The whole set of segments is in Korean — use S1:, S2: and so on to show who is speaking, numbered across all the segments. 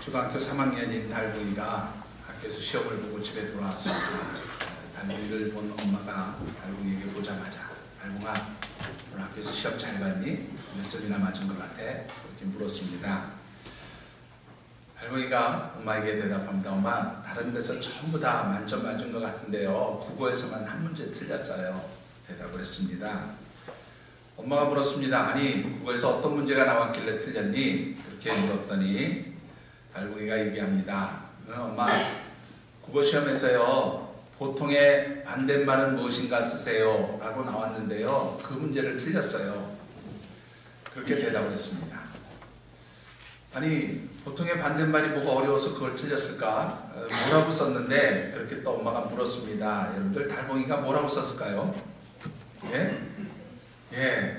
S1: 초등학교 3학년인 달봉이가 학교에서 시험을 보고 집에 돌아왔습니다. 달봉이를 본 엄마가 달봉이에게 보자마자 달봉아, 오늘 학교에서 시험 잘 봤니? 몇 점이나 맞은 것 같아? 이렇게 물었습니다. 달봉이가 엄마에게 대답합니다. 엄마, 다른 데서 전부 다 만점 맞은 것 같은데요, 국어에서만 한 문제 틀렸어요. 대답을 했습니다. 엄마가 물었습니다. 아니, 국어에서 어떤 문제가 나왔길래 틀렸니? 그렇게 물었더니 달봉이가 얘기합니다. 엄마, 국어 시험에서요, 보통의 반대말은 무엇인가 쓰세요 라고 나왔는데요, 그 문제를 틀렸어요. 그렇게 대답을 했습니다. 아니, 보통의 반대말이 뭐가 어려워서 그걸 틀렸을까? 뭐라고 썼는데? 그렇게 또 엄마가 물었습니다. 여러분들, 달봉이가 뭐라고 썼을까요?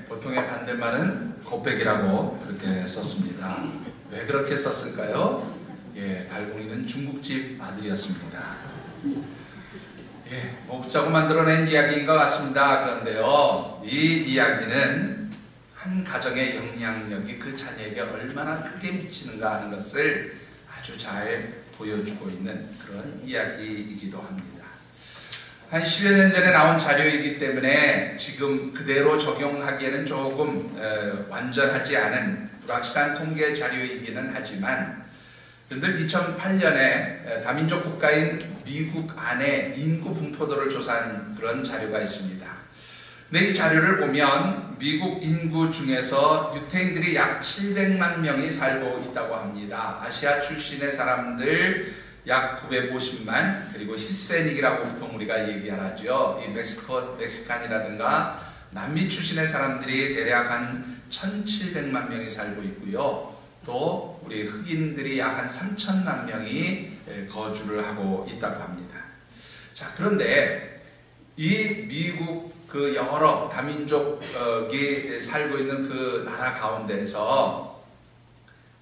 S1: 보통의 반대말은 곱빼기라고 그렇게 썼습니다. 왜 그렇게 썼을까요? 달봉이는 중국집 아들이었습니다. 뭐 웃자고 만들어낸 이야기인 것 같습니다. 그런데요, 이 이야기는 한 가정의 영향력이 그 자녀에게 얼마나 크게 미치는가 하는 것을 아주 잘 보여주고 있는 그런 이야기이기도 합니다. 한 10여 년 전에 나온 자료이기 때문에 지금 그대로 적용하기에는 조금 완전하지 않은 불확실한 통계 자료이기는 하지만, 늘 2008년에 다민족 국가인 미국 안에 인구 분포도를 조사한 그런 자료가 있습니다. 근데 이 자료를 보면 미국 인구 중에서 유태인들이 약 700만 명이 살고 있다고 합니다. 아시아 출신의 사람들 약 950만, 그리고 히스패닉이라고 보통 우리가 얘기하죠. 이 멕시칸이라든가 남미 출신의 사람들이 대략 한 1700만 명이 살고 있고요. 또 우리 흑인들이 약 한 3000만 명이 거주를 하고 있다고 합니다. 자, 그런데 이 미국 그 여러 다민족이 살고 있는 그 나라 가운데에서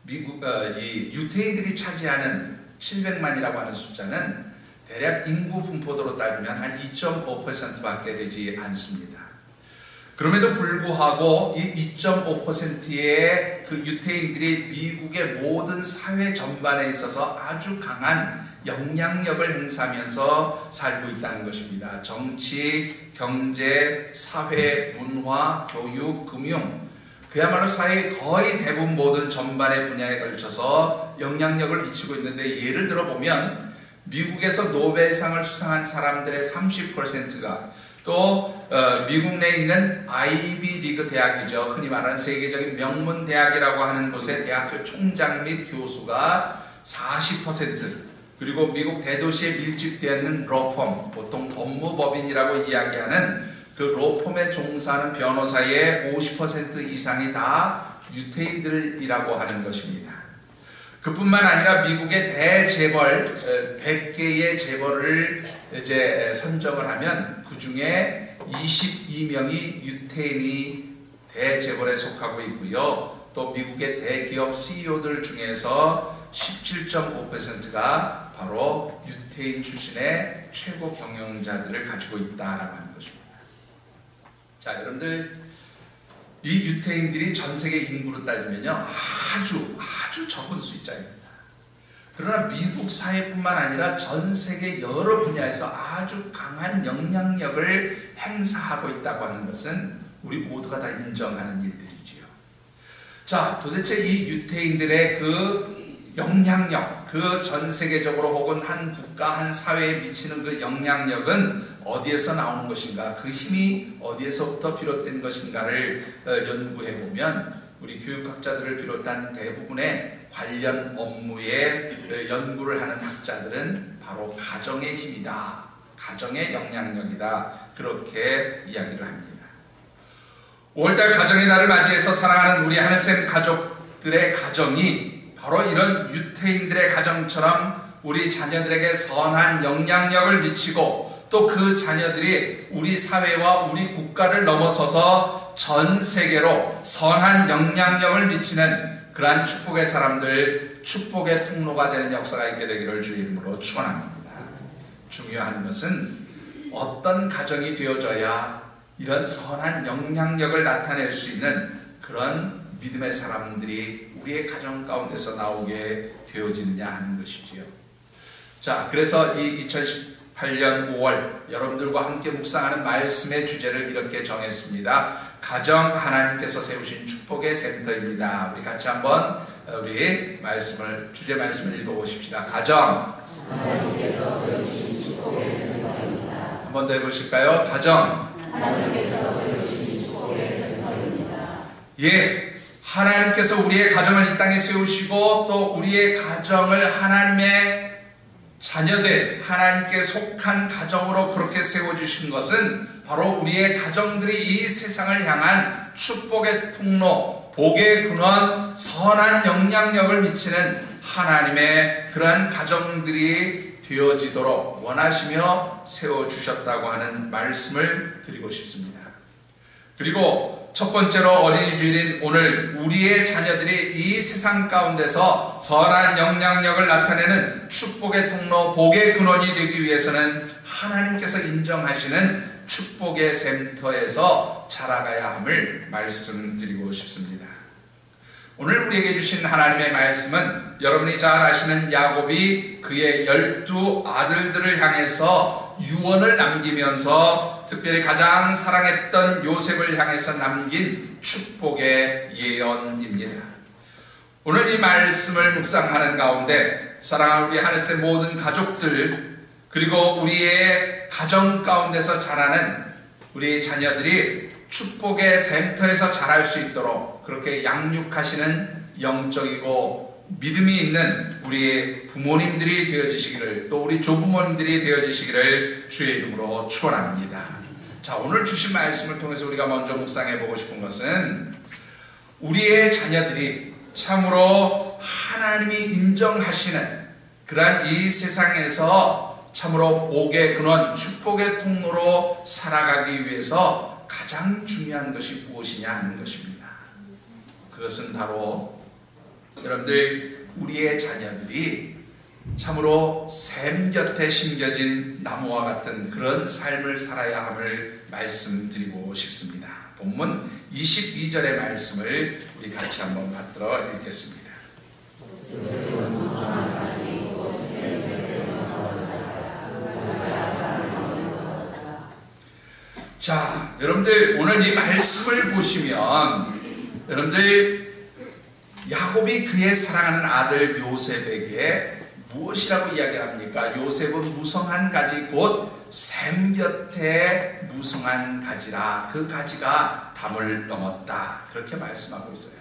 S1: 미국 이 유태인들이 차지하는 700만이라고 하는 숫자는 대략 인구 분포도로 따지면 한 2.5%밖에 되지 않습니다. 그럼에도 불구하고 이 2.5%의 그 유태인들이 미국의 모든 사회 전반에 있어서 아주 강한 영향력을 행사하면서 살고 있다는 것입니다. 정치, 경제, 사회, 문화, 교육, 금융, 그야말로 사회의 거의 대부분 모든 전반의 분야에 걸쳐서 영향력을 미치고 있는데, 예를 들어 보면 미국에서 노벨상을 수상한 사람들의 30%가 또 미국 내에 있는 아이비 리그 대학이죠. 흔히 말하는 세계적인 명문 대학이라고 하는 곳의 대학교 총장 및 교수가 40%, 그리고 미국 대도시에 밀집되어 있는 로펌, 보통 법무법인이라고 이야기하는 그 로펌에 종사하는 변호사의 50% 이상이 다 유태인들이라고 하는 것입니다. 그뿐만 아니라 미국의 대재벌 100개의 재벌을 이제 선정을 하면 그 중에 22명이 유태인이 대재벌에 속하고 있고요. 또 미국의 대기업 CEO들 중에서 17.5%가 바로 유태인 출신의 최고 경영자들을 가지고 있다라고 하는 것입니다. 자, 여러분들, 이 유태인들이 전 세계 인구로 따지면요, 아주 적은 숫자입니다. 그러나 미국 사회뿐만 아니라 전 세계 여러 분야에서 아주 강한 영향력을 행사하고 있다고 하는 것은 우리 모두가 다 인정하는 일들이지요. 자, 도대체 이 유태인들의 그 영향력, 그 전 세계적으로 혹은 한 국가, 한 사회에 미치는 그 영향력은 어디에서 나오는 것인가, 그 힘이 어디에서부터 비롯된 것인가를 연구해 보면 우리 교육학자들을 비롯한 대부분의 관련 업무에 연구를 하는 학자들은 바로 가정의 힘이다, 가정의 영향력이다, 그렇게 이야기를 합니다. 5월달 가정의 날을 맞이해서 사랑하는 우리 하늘샘 가족들의 가정이 바로 이런 유태인들의 가정처럼 우리 자녀들에게 선한 영향력을 미치고, 또 그 자녀들이 우리 사회와 우리 국가를 넘어서서 전 세계로 선한 영향력을 미치는 그러한 축복의 사람들, 축복의 통로가 되는 역사가 있게 되기를 주의 이름으로 축원합니다. 중요한 것은 어떤 가정이 되어져야 이런 선한 영향력을 나타낼 수 있는 그런 믿음의 사람들이 우리 우리의 가정 가운데서 나오게 되어지느냐 하는 것이지요. 자, 그래서 이 2018년 5월 여러분들과 함께 묵상하는 말씀의 주제를 이렇게 정했습니다. 가정 하나님께서 세우신 축복의 센터입니다. 우리 같이 한번 우리 주제 말씀을 읽어보십시다. 가정 하나님께서 세우신 축복의 센터입니다. 한 번 더 해보실까요? 가정 하나님께서 세우신 축복의 센터입니다. 예, 하나님께서 우리의 가정을 이 땅에 세우시고 또 우리의 가정을 하나님의 자녀된 하나님께 속한 가정으로 그렇게 세워주신 것은 바로 우리의 가정들이 이 세상을 향한 축복의 통로, 복의 근원, 선한 영향력을 미치는 하나님의 그러한 가정들이 되어지도록 원하시며 세워주셨다고 하는 말씀을 드리고 싶습니다. 그리고 첫 번째로 어린이 주일인 오늘 우리의 자녀들이 이 세상 가운데서 선한 영향력을 나타내는 축복의 통로, 복의 근원이 되기 위해서는 하나님께서 인정하시는 축복의 센터에서 자라가야 함을 말씀드리고 싶습니다. 오늘 우리에게 주신 하나님의 말씀은 여러분이 잘 아시는 야곱이 그의 12 아들들을 향해서 유언을 남기면서 특별히 가장 사랑했던 요셉을 향해서 남긴 축복의 예언입니다. 오늘 이 말씀을 묵상하는 가운데 사랑하는 우리 하늘새 모든 가족들, 그리고 우리의 가정 가운데서 자라는 우리 자녀들이 축복의 센터에서 자랄 수 있도록 그렇게 양육하시는 영적이고 믿음이 있는 우리 부모님들이 되어지시기를, 또 우리 조부모님들이 되어지시기를 주의 이름으로 축원합니다. 자, 오늘 주신 말씀을 통해서 우리가 먼저 묵상해 보고 싶은 것은 우리의 자녀들이 참으로 하나님이 인정하시는 그러한 이 세상에서 참으로 복의 근원, 축복의 통로로 살아가기 위해서 가장 중요한 것이 무엇이냐 하는 것입니다. 그것은 바로 여러분들, 우리의 자녀들이 참으로 샘 곁에 심겨진 나무와 같은 그런 삶을 살아야 함을 말씀드리고 싶습니다. 본문 22절의 말씀을 우리 같이 한번 받들어 읽겠습니다. 자, 여러분들 오늘 이 말씀을 보시면 여러분들 야곱이 그의 사랑하는 아들 요셉에게 무엇이라고 이야기합니까? 요셉은 무성한 가지 곧 샘 곁에 무성한 가지라, 그 가지가 담을 넘었다, 그렇게 말씀하고 있어요.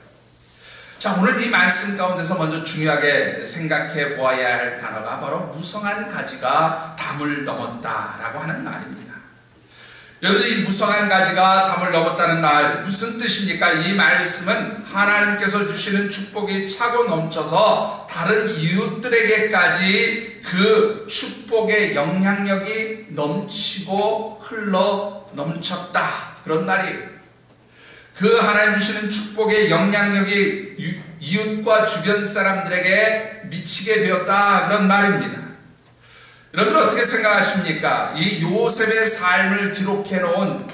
S1: 자, 오늘 이 말씀 가운데서 먼저 중요하게 생각해 보아야 할 단어가 바로 무성한 가지가 담을 넘었다라고 하는 말입니다. 여러분, 이 무성한 가지가 담을 넘었다는 말 무슨 뜻입니까? 이 말씀은 하나님께서 주시는 축복이 차고 넘쳐서 다른 이웃들에게까지 그 축복의 영향력이 넘치고 흘러 넘쳤다, 그런 말이에요. 그 하나님 주시는 축복의 영향력이 이웃과 주변 사람들에게 미치게 되었다, 그런 말입니다. 여러분 어떻게 생각하십니까? 이 요셉의 삶을 기록해 놓은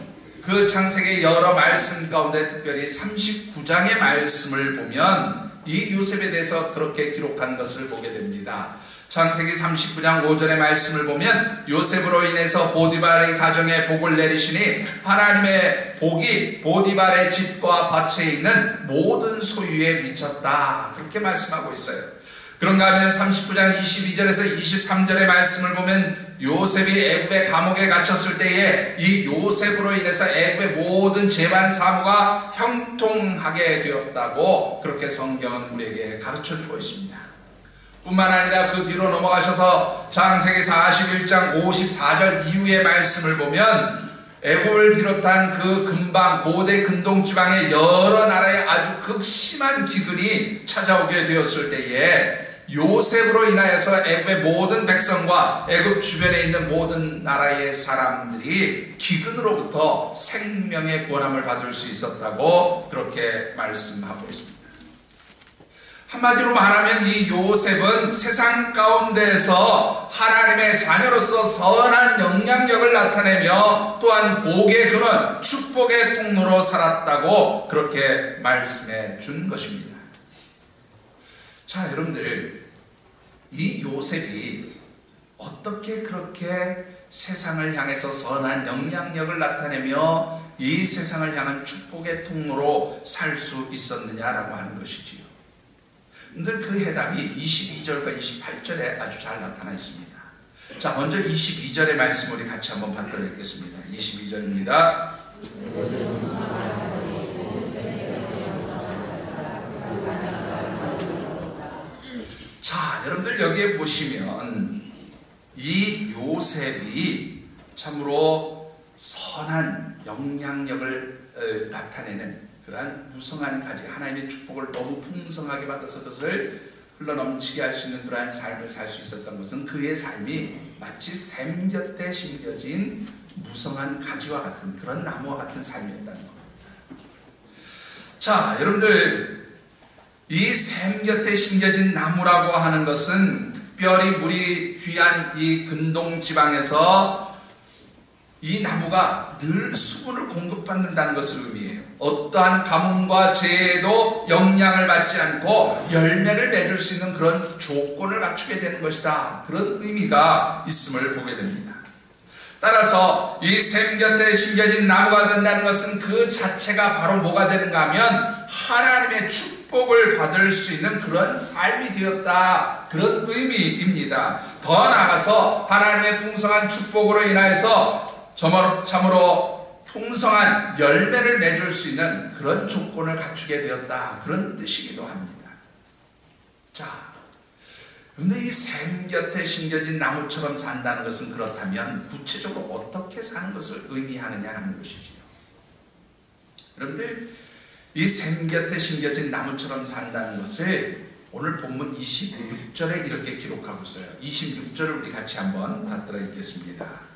S1: 그 창세기 여러 말씀 가운데 특별히 39장의 말씀을 보면 이 요셉에 대해서 그렇게 기록한 것을 보게 됩니다. 창세기 39장 5절의 말씀을 보면 요셉으로 인해서 보디발의 가정에 복을 내리시니 하나님의 복이 보디발의 집과 밭에 있는 모든 소유에 미쳤다, 그렇게 말씀하고 있어요. 그런가 하면 39장 22절에서 23절의 말씀을 보면 요셉이 애굽의 감옥에 갇혔을 때에 이 요셉으로 인해서 애굽의 모든 재반 사무가 형통하게 되었다고 그렇게 성경은 우리에게 가르쳐주고 있습니다. 뿐만 아니라 그 뒤로 넘어가셔서 창세기 41장 54절 이후의 말씀을 보면 애굽을 비롯한 그 근방 고대 근동 지방의 여러 나라의 아주 극심한 기근이 찾아오게 되었을 때에 요셉으로 인하여서 애굽의 모든 백성과 애굽 주변에 있는 모든 나라의 사람들이 기근으로부터 생명의 구원함을 받을 수 있었다고 그렇게 말씀하고 있습니다. 한마디로 말하면 이 요셉은 세상 가운데에서 하나님의 자녀로서 선한 영향력을 나타내며 또한 복의 근원, 축복의 통로로 살았다고 그렇게 말씀해 준 것입니다. 자, 여러분들, 이 요셉이 어떻게 그렇게 세상을 향해서 선한 영향력을 나타내며 이 세상을 향한 축복의 통로로 살 수 있었느냐라고 하는 것이지요. 근데 그 해답이 22절과 28절에 아주 잘 나타나 있습니다. 자, 먼저 22절의 말씀 우리 같이 한번 받들어 읽겠습니다. 22절입니다. 자, 여러분들 여기에 보시면 이 요셉이 참으로 선한 영향력을 나타내는 그러한 무성한 가지, 하나님의 축복을 너무 풍성하게 받아서 그것을 흘러넘치게 할 수 있는 그러한 삶을 살 수 있었던 것은 그의 삶이 마치 샘 곁에 심겨진 무성한 가지와 같은 그런 나무와 같은 삶이었다는 겁니다. 자, 여러분들, 이 샘 곁에 심겨진 나무라고 하는 것은 특별히 물이 귀한 이 근동 지방에서 이 나무가 늘 수분을 공급받는다는 것을 의미해요. 어떠한 가뭄과 재해에도 영향을 받지 않고 열매를 맺을 수 있는 그런 조건을 갖추게 되는 것이다. 그런 의미가 있음을 보게 됩니다. 따라서 이 샘 곁에 심겨진 나무가 된다는 것은 그 자체가 바로 뭐가 되는가 하면 하나님의 축복을 받을 수 있는 그런 삶이 되었다. 그런 의미입니다. 더 나아가서 하나님의 풍성한 축복으로 인하여서 참으로 풍성한 열매를 맺을 수 있는 그런 조건을 갖추게 되었다. 그런 뜻이기도 합니다. 자, 그런데 이 샘 곁에 심겨진 나무처럼 산다는 것은 그렇다면 구체적으로 어떻게 사는 것을 의미하느냐 하는 것이지요. 여러분들, 이 샘 곁에 심겨진 나무처럼 산다는 것을 오늘 본문 26절에 이렇게 기록하고 있어요. 26절을 우리 같이 한번 받들어 읽겠습니다.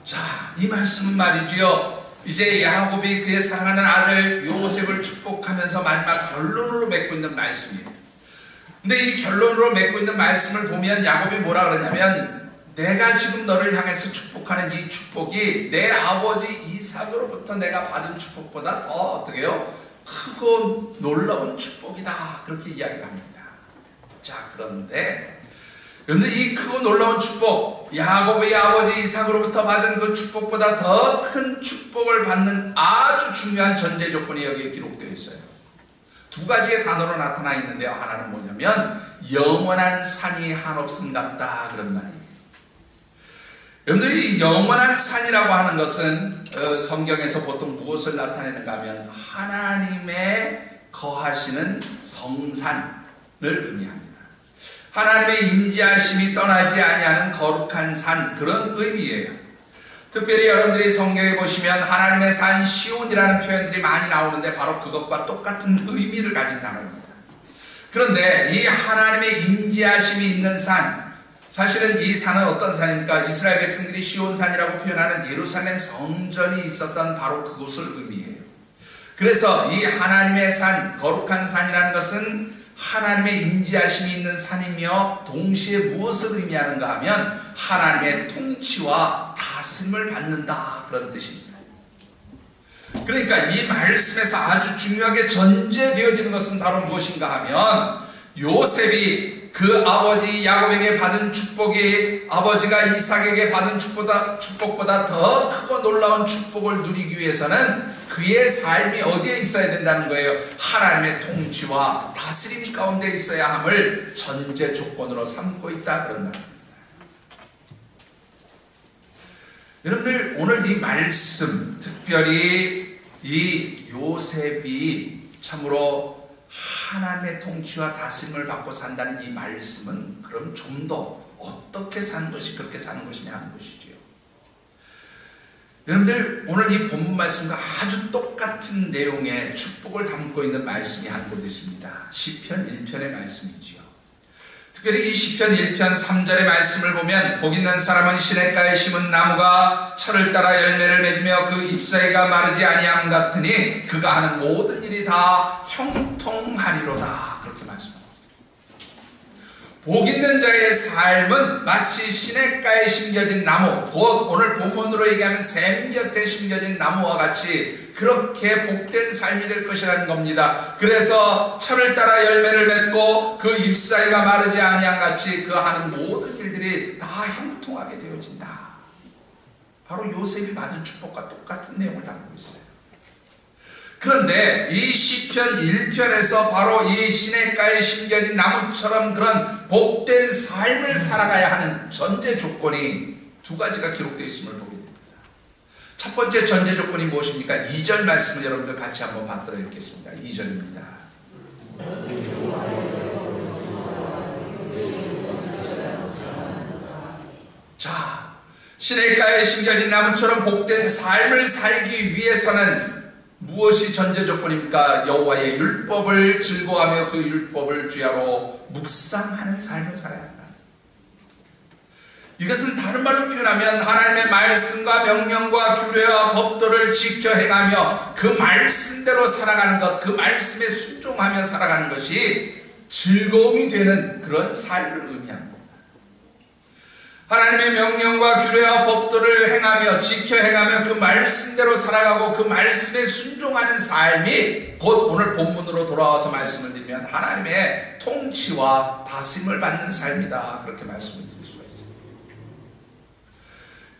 S1: 자, 이 말씀은 말이지요, 이제 야곱이 그의 사랑하는 아들 요셉을 축복하면서 마지막 결론으로 맺고 있는 말씀이에요. 근데 이 결론으로 맺고 있는 말씀을 보면 야곱이 뭐라 그러냐면, 내가 지금 너를 향해서 축복하는 이 축복이 내 아버지 이삭으로부터 내가 받은 축복보다 더 어떻게 해요? 크고 놀라운 축복이다. 그렇게 이야기를 합니다. 자, 그런데 이 크고 놀라운 축복, 야곱의 아버지 이삭으로부터 받은 그 축복보다 더 큰 축복을 받는 아주 중요한 전제 조건이 여기에 기록되어 있어요. 두 가지의 단어로 나타나 있는데요. 하나는 뭐냐면 영원한 산이 한없음 같다. 그런 말이에요. 여러분들, 이 영원한 산이라고 하는 것은 성경에서 보통 무엇을 나타내는가 하면 하나님의 거하시는 성산을 의미합니다. 하나님의 임재하심이 떠나지 아니하는 거룩한 산, 그런 의미예요. 특별히 여러분들이 성경에 보시면 하나님의 산 시온이라는 표현들이 많이 나오는데 바로 그것과 똑같은 의미를 가진 단어입니다. 그런데 이 하나님의 임재하심이 있는 산, 사실은 이 산은 어떤 산입니까? 이스라엘 백성들이 시온산이라고 표현하는 예루살렘 성전이 있었던 바로 그곳을 의미해요. 그래서 이 하나님의 산, 거룩한 산이라는 것은 하나님의 임재하심이 있는 산이며 동시에 무엇을 의미하는가 하면 하나님의 통치와 다스림을 받는다. 그런 뜻이 있어요. 그러니까 이 말씀에서 아주 중요하게 전제되어지는 것은 바로 무엇인가 하면 요셉이 그 아버지 야곱에게 받은 축복이 아버지가 이삭에게 받은 축복보다 더 크고 놀라운 축복을 누리기 위해서는 그의 삶이 어디에 있어야 된다는 거예요? 하나님의 통치와 다스림 가운데 있어야 함을 전제 조건으로 삼고 있다. 그런 말입니다. 여러분들, 오늘 이 말씀, 특별히 이 요셉이 참으로 하나님의 통치와 다스림을 받고 산다는 이 말씀은 그럼 좀 더 어떻게 사는 것이 그렇게 사는 것이냐 하는 것이지요. 여러분들, 오늘 이 본문 말씀과 아주 똑같은 내용의 축복을 담고 있는 말씀이 한 곳 있습니다. 시편 1편의 말씀이지요. 특별히 이 시편 1편 3절의 말씀을 보면 복 있는 사람은 시냇가에 심은 나무가 철을 따라 열매를 맺으며 그 잎사귀가 마르지 아니함 같으니 그가 하는 모든 일이 다 형통하리로다. 그렇게 말씀하고 있습니다. 복 있는 자의 삶은 마치 시냇가에 심겨진 나무, 곧 오늘 본문으로 얘기하면 샘 곁에 심겨진 나무와 같이 그렇게 복된 삶이 될 것이라는 겁니다. 그래서 철을 따라 열매를 맺고 그 잎사귀가 마르지 아니한 같이 그 하는 모든 일들이 다 형통하게 되어진다. 바로 요셉이 받은 축복과 똑같은 내용을 담고 있어요. 그런데 이 시편 1편에서 바로 이 시냇가에 심겨진 나무처럼 그런 복된 삶을 살아가야 하는 전제 조건이 두 가지가 기록되어 있음을 보게 됩니다. 첫 번째 전제 조건이 무엇입니까? 2절 말씀을 여러분들 같이 한번 받들어 읽겠습니다. 2절입니다. 자, 시냇가에 심겨진 나무처럼 복된 삶을 살기 위해서는 무엇이 전제 조건입니까? 여호와의 율법을 즐거워하며 그 율법을 주야로 묵상하는 삶을 살아야 한다. 이것은 다른 말로 표현하면 하나님의 말씀과 명령과 규례와 법도를 지켜 행하며 그 말씀대로 살아가는 것, 그 말씀에 순종하며 살아가는 것이 즐거움이 되는 그런 삶을 의미합니다. 하나님의 명령과 규례와 법도를 행하며 지켜 행하며 그 말씀대로 살아가고 그 말씀에 순종하는 삶이 곧 오늘 본문으로 돌아와서 말씀을 드리면 하나님의 통치와 다스림을 받는 삶이다. 그렇게 말씀을 드릴 수가 있습니다.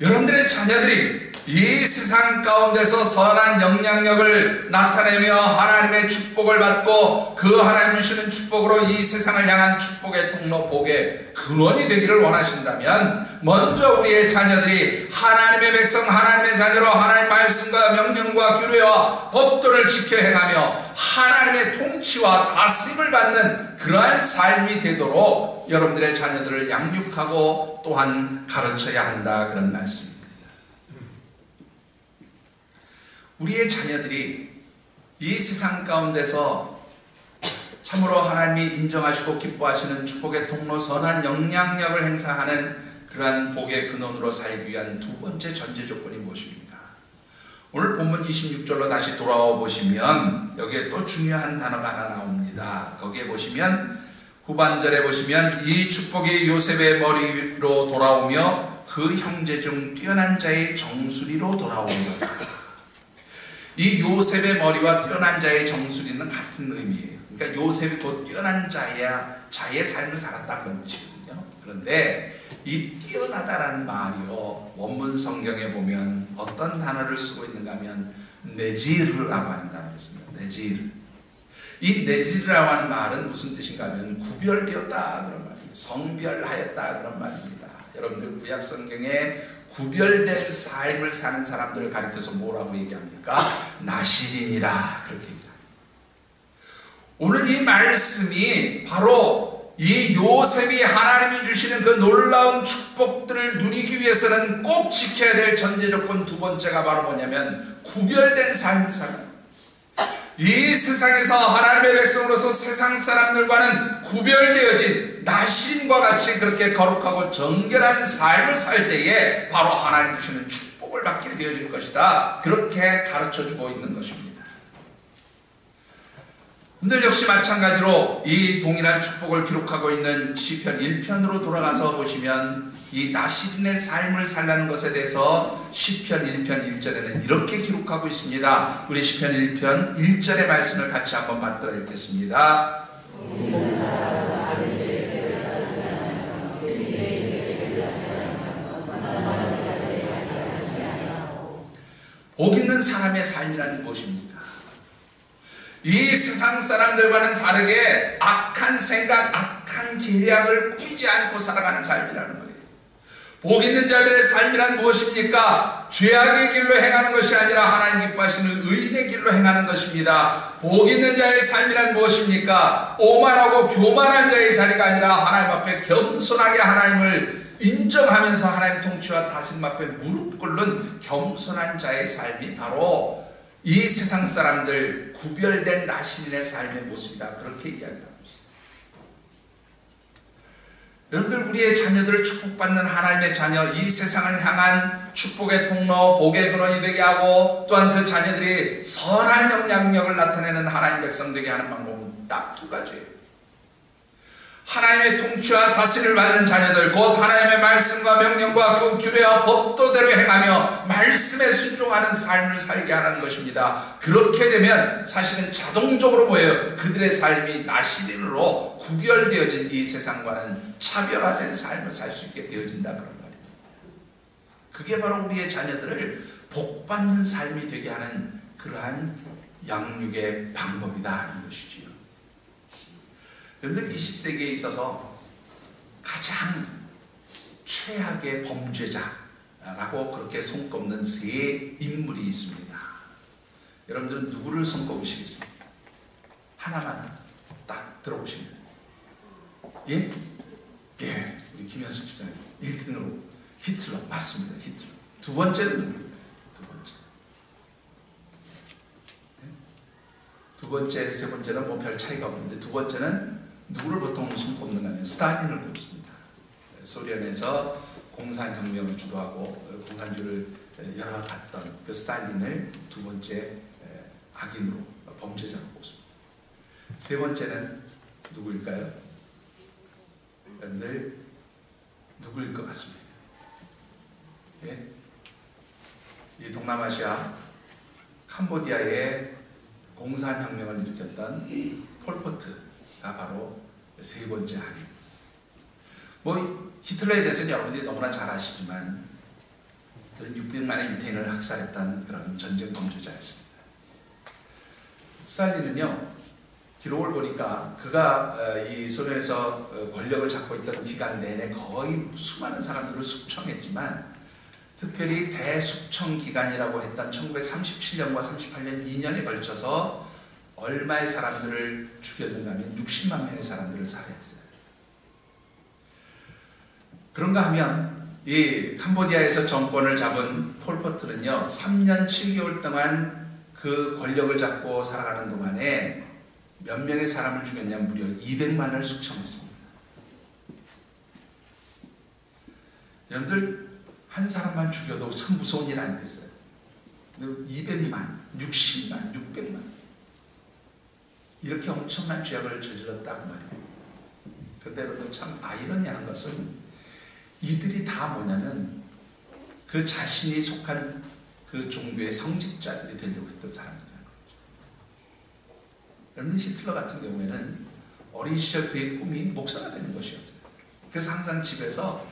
S1: 여러분들의 자녀들이 이 세상 가운데서 선한 영향력을 나타내며 하나님의 축복을 받고 그 하나님 주시는 축복으로 이 세상을 향한 축복의 통로, 복의 근원이 되기를 원하신다면 먼저 우리의 자녀들이 하나님의 백성, 하나님의 자녀로 하나님의 말씀과 명령과 규례와 법도를 지켜 행하며 하나님의 통치와 다스림을 받는 그러한 삶이 되도록 여러분들의 자녀들을 양육하고 또한 가르쳐야 한다. 그런 말씀입니다. 우리의 자녀들이 이 세상 가운데서 참으로 하나님이 인정하시고 기뻐하시는 축복의 통로, 선한 영향력을 행사하는 그러한 복의 근원으로 살기 위한 두 번째 전제 조건이 무엇입니까? 오늘 본문 26절로 다시 돌아와 보시면 여기에 또 중요한 단어가 하나 나옵니다. 거기에 보시면 후반절에 보시면 이 축복이 요셉의 머리로 돌아오며 그 형제 중 뛰어난 자의 정수리로 돌아오리로다. 이 요셉의 머리와 뛰어난 자의 정수리는 같은 의미예요. 그러니까 요셉이 곧 뛰어난 자의 삶을 살았다 그런 뜻이거든요. 그런데 이 뛰어나다라는 말이요, 원문 성경에 보면 어떤 단어를 쓰고 있는가 하면 네지르라고 하는 단어를 씁니다. 네지르. 이 네지르라고 하는 말은 무슨 뜻인가 하면 구별되었다 그런 말입니다. 성별하였다 그런 말입니다. 여러분들 구약 성경에 구별된 삶을 사는 사람들을 가리켜서 뭐라고 얘기합니까? 나실인이라 그렇게 얘기합니다. 오늘 이 말씀이 바로 이 요셉이 하나님이 주시는 그 놀라운 축복들을 누리기 위해서는 꼭 지켜야 될 전제 조건 두 번째가 바로 뭐냐면 구별된 삶을 살아요. 이 세상에서 하나님의 백성으로서 세상 사람들과는 구별되어진 나신과 같이 그렇게 거룩하고 정결한 삶을 살 때에 바로 하나님 주시는 축복을 받게 되어질 것이다. 그렇게 가르쳐주고 있는 것입니다. 오늘 역시 마찬가지로 이 동일한 축복을 기록하고 있는 시편 1편으로 돌아가서 보시면 이 나실인의 삶을 살라는 것에 대해서 시편 1편 1절에는 이렇게 기록하고 있습니다. 우리 시편 1편 1절의 말씀을 같이 한번 받들어 읽겠습니다. 복 있는 사람의 삶이라는 무엇입니까? 이 세상 사람들과는 다르게 악한 생각, 악한 계략을 꾸미지 않고 살아가는 삶이라는 거예요. 복 있는 자들의 삶이란 무엇입니까? 죄악의 길로 행하는 것이 아니라 하나님 기뻐하시는 의인의 길로 행하는 것입니다. 복 있는 자의 삶이란 무엇입니까? 오만하고 교만한 자의 자리가 아니라 하나님 앞에 겸손하게 하나님을 인정하면서 하나님 통치와 다스림 앞에 무릎 꿇는 겸손한 자의 삶이 바로 이 세상 사람들 구별된 나실인의 삶의 모습이다. 그렇게 이야기합니다. 여러분들 우리의 자녀들을 축복받는 하나님의 자녀, 이 세상을 향한 축복의 통로, 복의 근원이 되게 하고 또한 그 자녀들이 선한 영향력을 나타내는 하나님 백성 되게 하는 방법은 딱 두 가지예요. 하나님의 통치와 다스림을 받는 자녀들, 곧 하나님의 말씀과 명령과 그 규례와 법도대로 행하며 말씀에 순종하는 삶을 살게 하는 것입니다. 그렇게 되면 사실은 자동적으로 뭐예요? 그들의 삶이 나시린으로 구별되어진 이 세상과는 차별화된 삶을 살 수 있게 되어진다 그런 말입니다. 그게 바로 우리의 자녀들을 복받는 삶이 되게 하는 그러한 양육의 방법이다 하는 것이지요. 여러분들 20세기에 있어서 가장 최악의 범죄자라고 그렇게 손꼽는 세 인물이 있습니다. 여러분들은 누구를 손꼽으시겠습니까? 하나만 딱 들어보시면. 예? 예, 우리 김현숙 집사님 1등으로 히틀러 맞습니다. 히틀러. 두 번째는 누구입니까? 두 번째, 세 번째는 뭐 별 차이가 없는데 두 번째는 누구를 보통 손꼽는가 하면 스탈린을 꼽습니다. 소련에서 공산혁명을 주도하고 공산주의를 열어갔던 그 스탈린을 두 번째 악인으로, 범죄자로 꼽습니다. 세 번째는 누구일까요? 여러분들 누구일 것 같습니까? 예? 이 동남아시아 캄보디아의 공산혁명을 일으켰던 폴포트가 바로 세 번째 악인. 뭐 히틀러에 대해서는 여러분들이 너무나 잘 아시지만 600만의 유태인을 학살했던 그런 전쟁 범죄자였습니다. 스탈린은요, 기록을 보니까 그가 이 소련에서 권력을 잡고 있던 기간 내내 거의 수많은 사람들을 숙청했지만 특별히 대숙청 기간이라고 했던 1937년과 38년 2년에 걸쳐서 얼마의 사람들을 죽였는가 하면 60만 명의 사람들을 살해했어요. 그런가 하면 이 캄보디아에서 정권을 잡은 폴포트는요 3년 7개월 동안 그 권력을 잡고 살아가는 동안에 몇 명의 사람을 죽였냐면 무려 200만을 숙청했습니다. 여러분들 한 사람만 죽여도 참 무서운 일 아니겠어요? 200만, 60만, 600만 이렇게 엄청난 죄악을 저질렀다고 말이에요. 그런데 여러분 참 아이러니한 것은 이들이 다 뭐냐면 그 자신이 속한 그 종교의 성직자들이 되려고 했던 사람들이라는 거죠. 여러분 히틀러 같은 경우에는 어린 시절 그의 꿈이 목사가 되는 것이었어요. 그래서 항상 집에서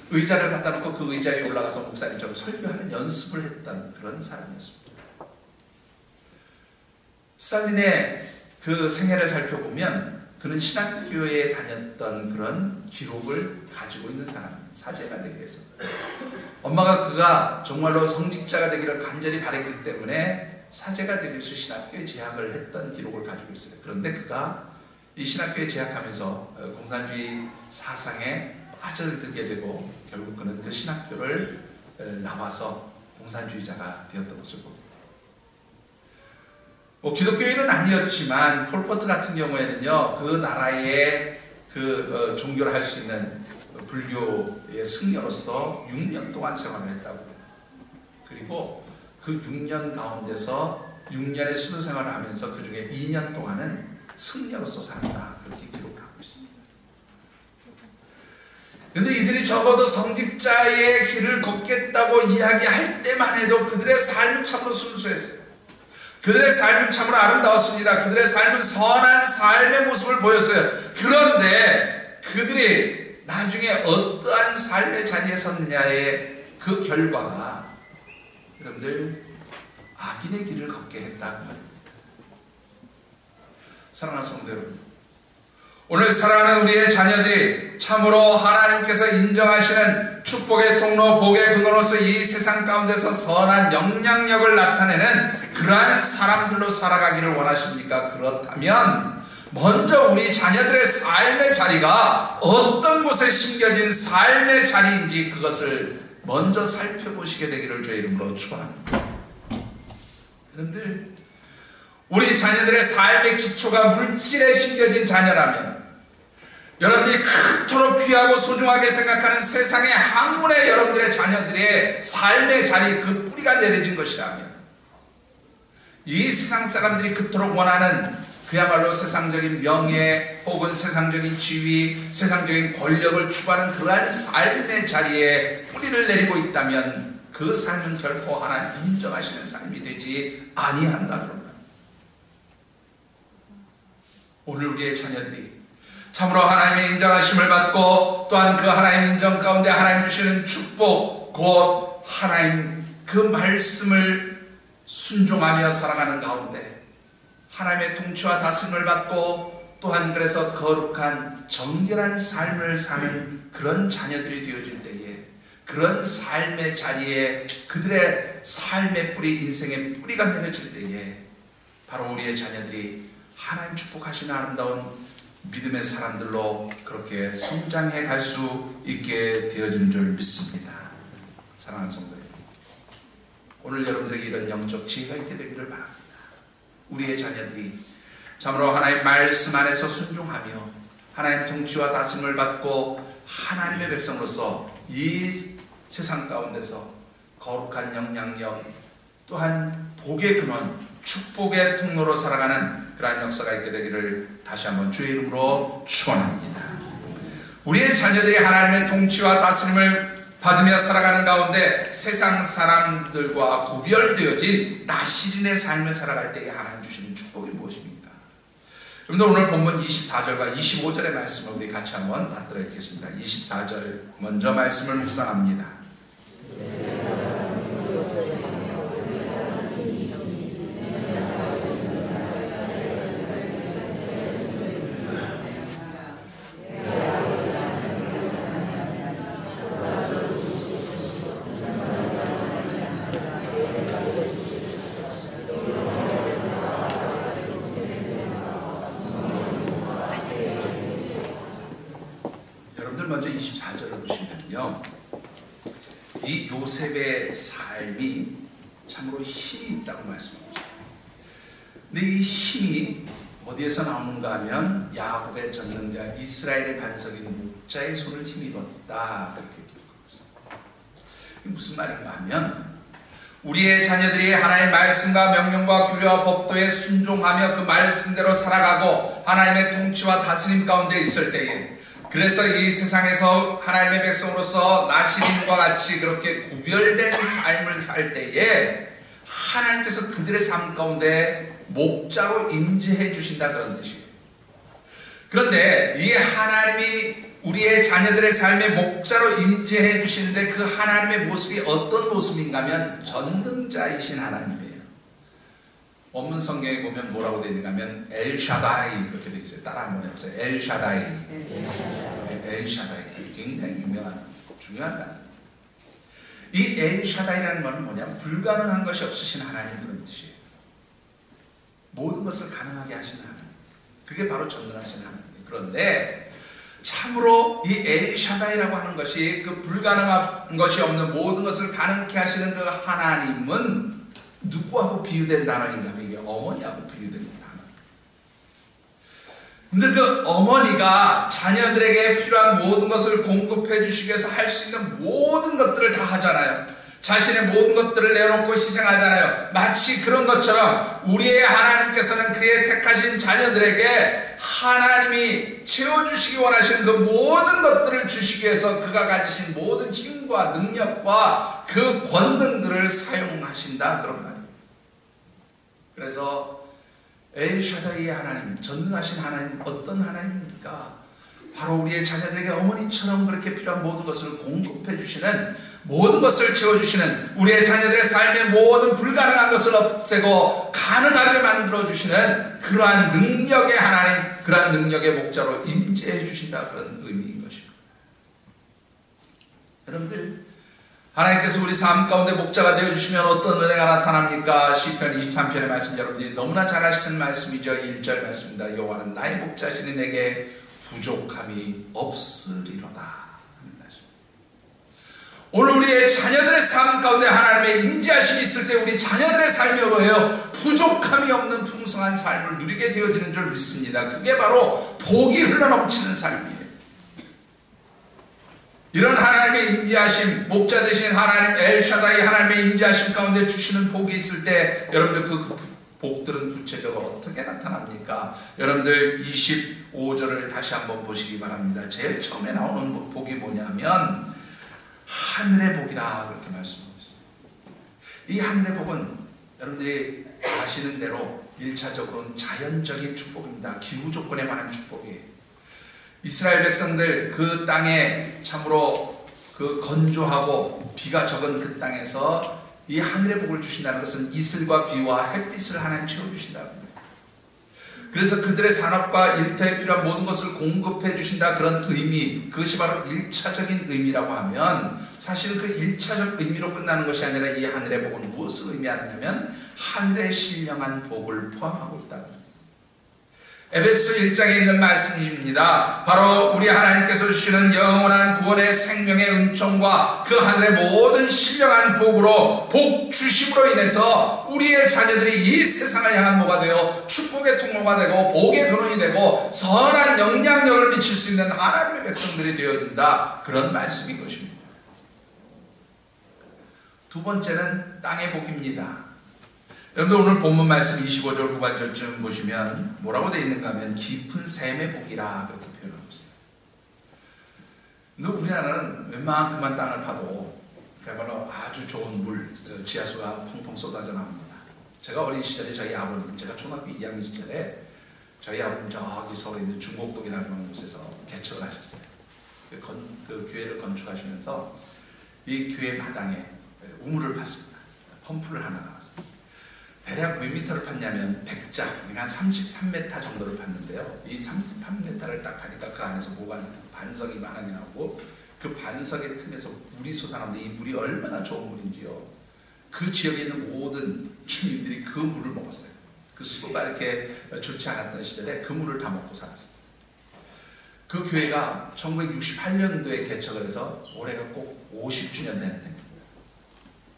S1: 의자를 갖다 놓고 그 의자에 올라가서 목사님처럼 설교하는 연습을 했던 그런 사람이었습니다. 스탈린의 그 생애를 살펴보면 그는 신학교에 다녔던 그런 기록을 가지고 있는 사람입니다. 사제가 되기 위해서. 엄마가 그가 정말로 성직자가 되기를 간절히 바랬기 때문에 사제가 되기 위해서 신학교에 재학을 했던 기록을 가지고 있어요. 그런데 그가 이 신학교에 재학하면서 공산주의 사상에 빠져들게 되고 결국 그는 그 신학교를 나와서 공산주의자가 되었던 것을 봅니다. 뭐 기독교인은 아니었지만 폴포트 같은 경우에는요 그 나라의 그 종교를 할 수 있는 불교의 승려로서 6년 동안 생활을 했다고. 그리고 그 6년 가운데서 6년의 수도 생활을 하면서 그 중에 2년 동안은 승려로서 살았다. 그렇게 기록을 하고 있습니다. 그런데 이들이 적어도 성직자의 길을 걷겠다고 이야기할 때만 해도 그들의 삶은 참으로 순수했어요. 그들의 삶은 참으로 아름다웠습니다. 그들의 삶은 선한 삶의 모습을 보였어요. 그런데 그들이 나중에 어떠한 삶의 자리에 섰느냐의 그 결과가 여러분들 악인의 길을 걷게 했다고 말입니다. 사랑하는 성도 여러분, 오늘 사랑하는 우리의 자녀들이 참으로 하나님께서 인정하시는 축복의 통로, 복의 근원으로서 이 세상 가운데서 선한 영향력을 나타내는 그러한 사람들로 살아가기를 원하십니까? 그렇다면 먼저 우리 자녀들의 삶의 자리가 어떤 곳에 심겨진 삶의 자리인지 그것을 먼저 살펴보시게 되기를 주의 이름으로 축원합니다. 여러분들, 우리 자녀들의 삶의 기초가 물질에 심겨진 자녀라면, 여러분들이 그토록 귀하고 소중하게 생각하는 세상의 학문에 여러분들의 자녀들의 삶의 자리, 그 뿌리가 내려진 것이라면, 이 세상 사람들이 그토록 원하는 그야말로 세상적인 명예 혹은 세상적인 지위, 세상적인 권력을 추구하는 그러한 삶의 자리에 뿌리를 내리고 있다면 그 삶은 결코 하나님 인정하시는 삶이 되지 아니한다. 그런 말. 오늘 우리의 자녀들이 참으로 하나님의 인정하심을 받고 또한 그 하나님 인정 가운데 하나님 주시는 축복, 곧 하나님 그 말씀을 순종하며 살아가는 가운데 하나님의 통치와 다스림을 받고 또한 그래서 거룩한 정결한 삶을 사는 그런 자녀들이 되어질 때에, 그런 삶의 자리에 그들의 삶의 뿌리, 인생의 뿌리가 내려질 때에 바로 우리의 자녀들이 하나님 축복하시는 아름다운 믿음의 사람들로 그렇게 성장해 갈 수 있게 되어진 줄 믿습니다. 사랑하는 성도 여러분, 오늘 여러분들에게 이런 영적 지혜가 있게 되기를 바랍니다. 우리의 자녀들이 참으로 하나님 말씀 안에서 순종하며 하나님 통치와 다스림을 받고 하나님의 백성으로서 이 세상 가운데서 거룩한 영향력 또한 복의 근원, 축복의 통로로 살아가는 그러한 역사가 있게 되기를 다시 한번 주의 이름으로 축원합니다. 우리의 자녀들이 하나님의 통치와 다스림을 받으며 살아가는 가운데 세상 사람들과 구별되어진 나시린의 삶을 살아갈 때에 하나님 주시는 축복이 무엇입니까? 여러분들 오늘 본문 24절과 25절의 말씀을 우리 같이 한번 받들어 읽겠습니다. 24절 먼저 말씀을 묵상합니다. 먼저 24절을 보시면요, 이 요셉의 삶이 참으로 힘이 있다고 말씀합니다. 근데 이 힘이 어디에서 나오는가 하면 야곱의 전능자 이스라엘의 반석인 목자의 손을 힘입었다, 그렇게 기록하고 있습니다. 이게 무슨 말인가 하면 우리의 자녀들이 하나님의 말씀과 명령과 규례와 법도에 순종하며 그 말씀대로 살아가고 하나님의 통치와 다스림 가운데 있을 때에, 그래서 이 세상에서 하나님의 백성으로서 나시린과 같이 그렇게 구별된 삶을 살 때에 하나님께서 그들의 삶 가운데 목자로 임재해 주신다, 그런 뜻이에요. 그런데 이 하나님이 우리의 자녀들의 삶에 목자로 임재해 주시는데 그 하나님의 모습이 어떤 모습인가 하면 전능자이신 하나님이에요. 원문 성경에 보면 뭐라고 되어 있는가 하면 엘샤다이 그렇게 되어 있어요. 따라 한번 해보세요. 엘샤다이. 엘샤다이. 굉장히 유명한 중요한 단어. 이 엘샤다이라는 말은 뭐냐면 불가능한 것이 없으신 하나님, 그런 뜻이에요. 모든 것을 가능하게 하시는 하나님, 그게 바로 전능하신 하나님이에요. 그런데 참으로 이 엘샤다이라고 하는 것이 그 불가능한 것이 없는 모든 것을 가능케 하시는 그 하나님은 누구하고 비유된 단어인가 하면 이게 어머니하고 비유된 단어. 근데 그 어머니가 자녀들에게 필요한 모든 것을 공급해 주시기 위해서 할 수 있는 모든 것들을 다 하잖아요. 자신의 모든 것들을 내어놓고 희생하잖아요. 마치 그런 것처럼 우리의 하나님께서는 그의 택하신 자녀들에게 하나님이 채워주시기 원하시는 그 모든 것들을 주시기 위해서 그가 가지신 모든 힘과 능력과 그 권능들을 사용하신다, 그런 말이에요. 그래서 엘샤다이의 하나님, 전능하신 하나님, 어떤 하나님입니까? 바로 우리의 자녀들에게 어머니처럼 그렇게 필요한 모든 것을 공급해 주시는, 모든 것을 채워주시는, 우리의 자녀들의 삶의 모든 불가능한 것을 없애고 가능하게 만들어주시는 그러한 능력의 하나님, 그러한 능력의 목자로 임재해 주신다, 그런 의미인 것입니다. 여러분들, 하나님께서 우리 삶 가운데 목자가 되어주시면 어떤 은혜가 나타납니까? 시편 23편의 말씀 여러분들이 너무나 잘 아시는 말씀이죠. 1절 말씀입니다. 여호와는 나의 목자시니 내게 부족함이 없으리로다. 오늘 우리의 자녀들의 삶 가운데 하나님의 임재하심이 있을 때 우리 자녀들의 삶이 뭐예요? 부족함이 없는 풍성한 삶을 누리게 되어지는 줄 믿습니다. 그게 바로 복이 흘러넘치는 삶이에요. 이런 하나님의 임재하심, 목자 되신 하나님 엘샤다이 하나님의 임재하심 가운데 주시는 복이 있을 때 여러분들 그 복들은 구체적으로 어떻게 나타납니까? 여러분들 25절을 다시 한번 보시기 바랍니다. 제일 처음에 나오는 복이 뭐냐면 하늘의 복이라 그렇게 말씀하고 있습니다. 이 하늘의 복은 여러분들이 아시는 대로 1차적으로는 자연적인 축복입니다. 기후 조건에 관한 축복이에요. 이스라엘 백성들 그 땅에 참으로 그 건조하고 비가 적은 그 땅에서 이 하늘의 복을 주신다는 것은 이슬과 비와 햇빛을 하나님 채워주신다는 겁니다. 그래서 그들의 산업과 일터에 필요한 모든 것을 공급해 주신다, 그런 의미, 그것이 바로 1차적인 의미라고 하면 사실은 그 1차적 의미로 끝나는 것이 아니라 이 하늘의 복은 무엇을 의미하느냐면 하늘에 신령한 복을 포함하고 있다. 에베소 1장에 있는 말씀입니다. 바로 우리 하나님께서 주시는 영원한 구원의 생명의 은총과 그 하늘의 모든 신령한 복으로 복 주심으로 인해서 우리의 자녀들이 이 세상을 향한 뭐가 되어 축복의 통로가 되고 복의 근원이 되고 선한 영향력을 미칠 수 있는 하나님의 백성들이 되어진다, 그런 말씀인 것입니다. 두 번째는 땅의 복입니다. 여러분들 오늘 본문 말씀 25절 후반절쯤 보시면 뭐라고 되어 있는가 하면 깊은 샘의 복이라 그렇게 표현하고 있어요. 근데 우리나라는 웬만큼만 땅을 파도 그야말로 아주 좋은 물, 지하수가 펑펑 쏟아져 나옵니다. 제가 어린 시절에 저희 아버님, 제가 초등학교 2학년 시절에 저희 아버님 저기 서울에 있는 중곡동이라는 곳에서 개척을 하셨어요. 그 교회를 건축하시면서 이 교회 마당에 우물을 팠습니다. 펌프를 하나 나왔어요. 대략 몇 미터를 팠냐면 100자, 그러니까 한 33m 정도를 팠는데요. 이 33m를 딱 파니까 그 안에서 뭐가 반석이 많이 나오고 그 반석의 틈에서 물이 솟아나오는데 이 물이 얼마나 좋은 물인지요. 그 지역에 있는 모든 주민들이 그 물을 먹었어요. 그 수도가 이렇게 좋지 않았던 시절에 그 물을 다 먹고 살았습니다. 그 교회가 1968년도에 개척을 해서 올해가 꼭 50주년 되는 해입니다.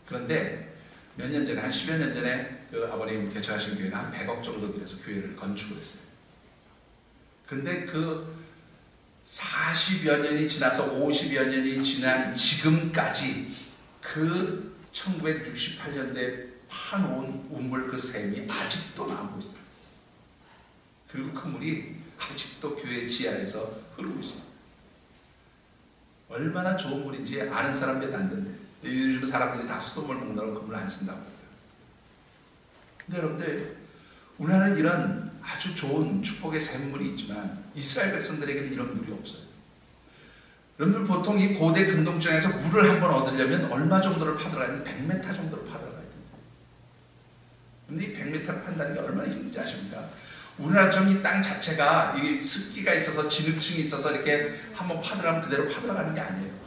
S1: 그런데 몇 년 전에, 한 10여 년 전에 그 아버님 개척하신 교회가 한 100억 정도 들여서 교회를 건축을 했어요. 근데 그 40여 년이 지나서 50여 년이 지난 지금까지 그 1968년도에 파놓은 우물 그 샘이 아직도 나오고 있어요. 그리고 그 물이 아직도 교회 지하에서 흐르고 있습니다. 얼마나 좋은 물인지 아는 사람 몇 안 된대. 요즘 사람들이 다 수돗물 먹는다고 그 물 안 쓴다고 그래요. 근데 여러분들, 우리나라는 이런 아주 좋은 축복의 샘물이 있지만 이스라엘 백성들에게는 이런 물이 없어요. 여러분들 보통 이 고대 근동정에서 물을 한번 얻으려면 얼마 정도를 파들어가야 되면 100m 정도를 파들어가야 됩니다. 근데 이 100m를 판다는 게 얼마나 힘든지 아십니까? 우리나라처럼 이 땅 자체가 이 습기가 있어서 진흙층이 있어서 이렇게 한번 파들어가면 그대로 파들어가는 게 아니에요.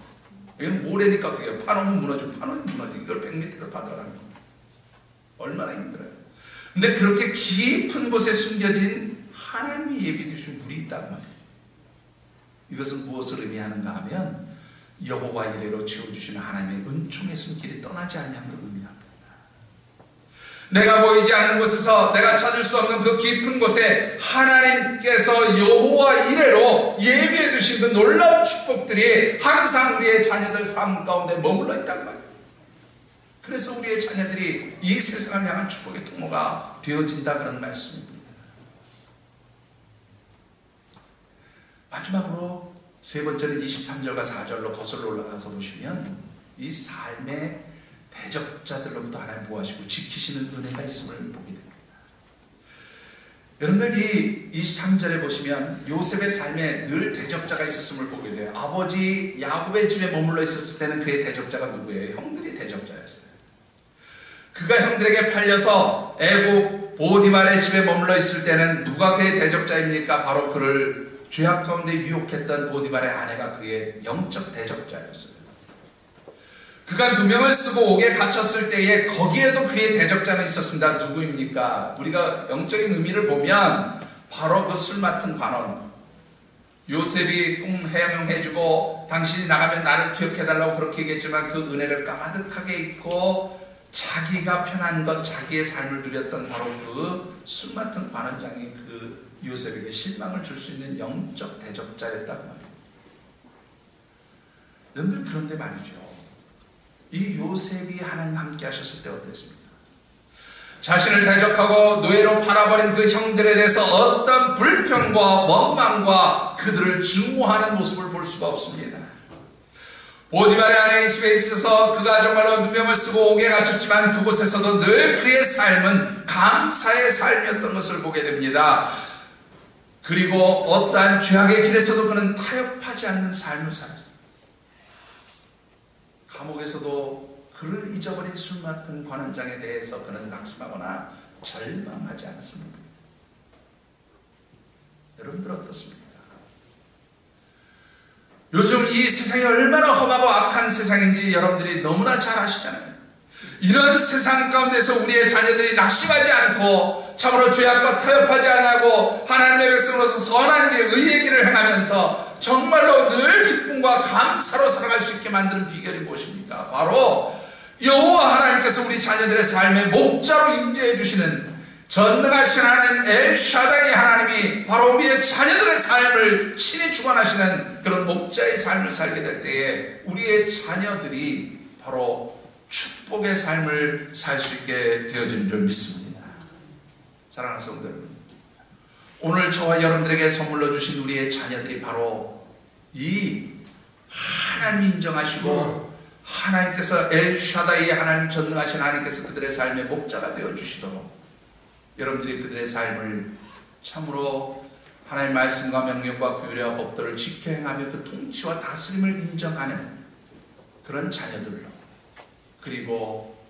S1: 여기는 모래니까 어떻게 해요? 파놓으면 무너지고 파놓으면 무너지고 이걸 100m를 파들어가는 겁니다. 얼마나 힘들어요. 근데 그렇게 깊은 곳에 숨겨진 하나님이 예비해 주신 물이 있단 말이에요. 이것은 무엇을 의미하는가 하면 여호와 이레로 채워주시는 하나님의 은총의 손길이 떠나지 아니하는 걸 의미합니다. 내가 보이지 않는 곳에서 내가 찾을 수 없는 그 깊은 곳에 하나님께서 여호와 이레로 예비해 두신 그 놀라운 축복들이 항상 우리의 자녀들 삶 가운데 머물러 있단 말이에요. 그래서 우리의 자녀들이 이 세상을 향한 축복의 통로가 되어진다, 그런 말씀입니다. 마지막으로 세 번째는 23절과 4절로 거슬러 올라가서 보시면 이 삶의 대적자들로부터 하나님 보호하시고 지키시는 은혜가 있음을 보게 됩니다. 여러분들 이 23절에 보시면 요셉의 삶에 늘 대적자가 있었음을 보게 돼요. 아버지 야곱의 집에 머물러 있었을 때는 그의 대적자가 누구예요? 형들이 대적자였어요. 그가 형들에게 팔려서 애굽 보디발의 집에 머물러 있을 때는 누가 그의 대적자입니까? 바로 그를 죄악 가운데 유혹했던 보디발의 아내가 그의 영적 대적자였어요. 그가 누명을 쓰고 옥에 갇혔을 때에 거기에도 그의 대적자는 있었습니다. 누구입니까? 우리가 영적인 의미를 보면 바로 그 술 맡은 관원, 요셉이 꿈 해명해주고 당신이 나가면 나를 기억해달라고 그렇게 얘기했지만 그 은혜를 까마득하게 잊고 자기가 편한 것, 자기의 삶을 누렸던 바로 그 술 맡은 관원장이 그 요셉에게 실망을 줄 수 있는 영적 대적자였다고 말이에요. 여러분들, 그런데 말이죠, 이 요셉이 하나님 함께 하셨을 때 어땠습니까? 자신을 대적하고 노예로 팔아버린 그 형들에 대해서 어떤 불평과 원망과 그들을 증오하는 모습을 볼 수가 없습니다. 보디발의 아내의 집에 있어서 그가 정말로 누명을 쓰고 옥에 갇혔지만 그곳에서도 늘 그의 삶은 감사의 삶이었던 것을 보게 됩니다. 그리고 어떠한 죄악의 길에서도 그는 타협하지 않는 삶을 살았습니다. 감옥에서도 그를 잊어버린 술 맡은 관원장에 대해서 그는 낙심하거나 절망하지 않았습니다. 여러분들 어떻습니까? 요즘 이 세상이 얼마나 험하고 악한 세상인지 여러분들이 너무나 잘 아시잖아요. 이런 세상 가운데서 우리의 자녀들이 낙심하지 않고 참으로 죄악과 타협하지 않고 하나님의 백성으로서 선한 길, 의의 길을 행하면서 정말로 늘 기쁨과 감사로 살아갈 수 있게 만드는 비결이 무엇입니까? 바로 여호와 하나님께서 우리 자녀들의 삶의 목자로 임재해 주시는 전능하신 하나님 엘샤다이 하나님이 바로 우리의 자녀들의 삶을 친히 주관하시는 그런 목자의 삶을 살게 될 때에 우리의 자녀들이 바로 축복의 삶을 살 수 있게 되어지는 줄 믿습니다. 사랑하는 성도 여러분, 오늘 저와 여러분들에게 선물로 주신 우리의 자녀들이 바로 이 하나님이 인정하시고 하나님께서 엘샤다이 하나님 전능하신 하나님께서 그들의 삶의 목자가 되어주시도록 여러분들이 그들의 삶을 참으로 하나님의 말씀과 명령과 규례와 법도를 지켜 행하며 그 통치와 다스림을 인정하는 그런 자녀들로, 그리고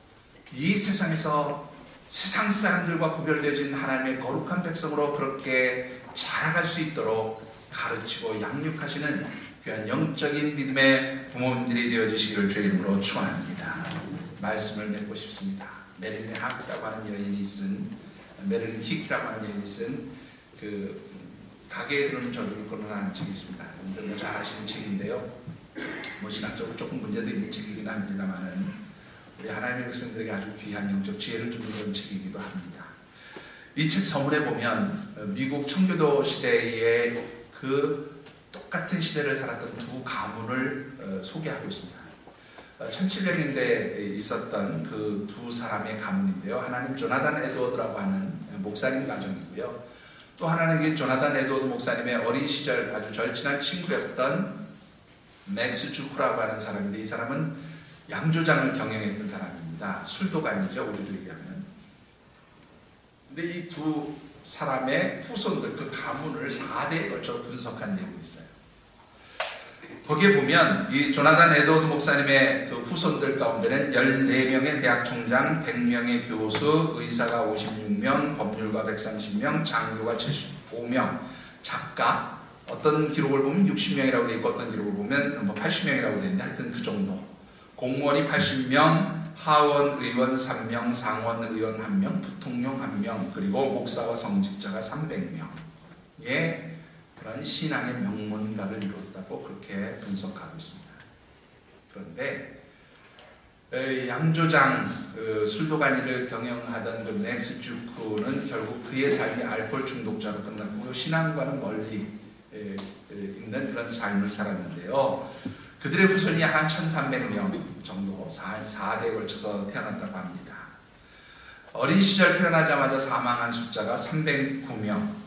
S1: 이 세상에서 세상 사람들과 구별되어진 하나님의 거룩한 백성으로 그렇게 자라갈 수 있도록 가르치고 양육하시는 귀한 영적인 믿음의 부모님들이 되어주시기를 주의 이름으로 축원합니다. 말씀을 맺고 싶습니다. 메릴린 하크라고 하는 여인이 쓴, 메릴린 히크라고 하는 여인이 쓴 그 가게에 들어오는 저주를 거론하는 책이 있습니다. 여러분들 잘 아시는 책인데요. 뭐 신학적으로 조금 문제도 있는 책이긴 합니다만은 우리 하나님의 백성들에게 아주 귀한 영적 지혜를 주는 그런 책이기도 합니다. 이 책 서문에 보면 미국 청교도 시대의 그 똑같은 시대를 살았던 두 가문을 소개하고 있습니다. 1700년대에 있었던 그 두 사람의 가문인데요. 하나는 조나단 에드워드라고 하는 목사님 가정이고요. 또 하나는 조나단 에드워드 목사님의 어린 시절 아주 절친한 친구였던 맥스 주크라고 하는 사람인데, 이 사람은 양조장을 경영했던 사람입니다. 술도가니죠, 우리로 얘기하면. 근데 이 두 사람의 후손들, 그 가문을 4대에 걸쳐 분석한 내용이 있어요. 거기에 보면 이 조나단 에드워드 목사님의 그 후손들 가운데는 14명의 대학 총장, 100명의 교수, 의사가 56명, 법률가 130명, 장교가 75명, 작가, 어떤 기록을 보면 60명이라고 되어 있고 어떤 기록을 보면 80명이라고 되어 있는데 하여튼 그 정도, 공무원이 80명, 하원 의원 3명, 상원 의원 1명, 부통령 1명, 그리고 목사와 성직자가 300명의 그런 신앙의 명문가를 이루었다고 그렇게 분석하고 있습니다. 그런데 양조장 술도가니를 경영하던 그 맥스 주크는 결국 그의 삶이 알코올 중독자로 끝났고 신앙과는 멀리 있는 그런 삶을 살았는데요. 그들의 후손이 한 1300명 정도 4대에 걸쳐서 태어났다고 합니다. 어린 시절 태어나자마자 사망한 숫자가 309명,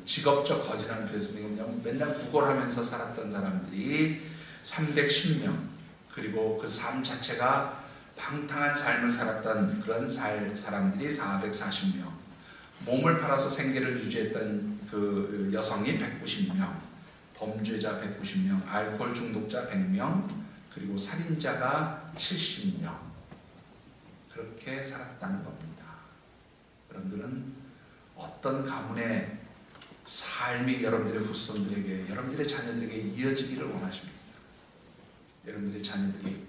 S1: 직업적 거지라는 표현을 쓰면 맨날 구걸하면서 살았던 사람들이 310명, 그리고 그 삶 자체가 방탕한 삶을 살았던 그런 사람들이 440명, 몸을 팔아서 생계를 유지했던 그 여성이 190명, 범죄자 190명, 알코올 중독자 100명, 그리고 살인자가 70명, 그렇게 살았다는 겁니다. 여러분들은 어떤 가문의 삶이 여러분들의 후손들에게, 여러분들의 자녀들에게 이어지기를 원하십니까? 여러분들의 자녀들이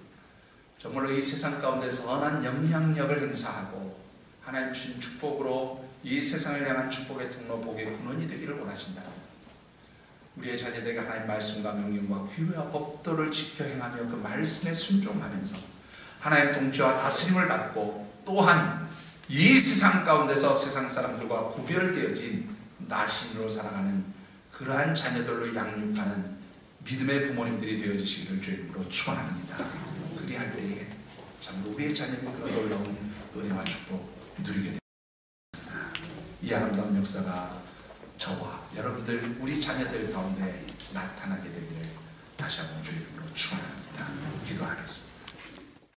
S1: 정말로 이 세상 가운데 선한 영향력을 행사하고 하나님 주신 축복으로 이 세상을 향한 축복의 통로, 복의 근원이 되기를 원하신다면 우리의 자녀들에게 하나님 말씀과 명령과 규례와 법도를 지켜 행하며 그 말씀에 순종하면서 하나님 통치와 다스림을 받고 또한 이 세상 가운데서 세상 사람들과 구별되어진 나신으로 살아가는 그러한 자녀들로 양육하는 믿음의 부모님들이 되어주시기를 주의 이름으로 축원합니다. 그리할 때에 참으로 우리의 자녀들이 그런 놀라운 은혜와 축복 누리게 됩니다. 이 아름다운 역사가 저와 여러분들 우리 자녀들 가운데 나타나게 되기를 다시 한번 주님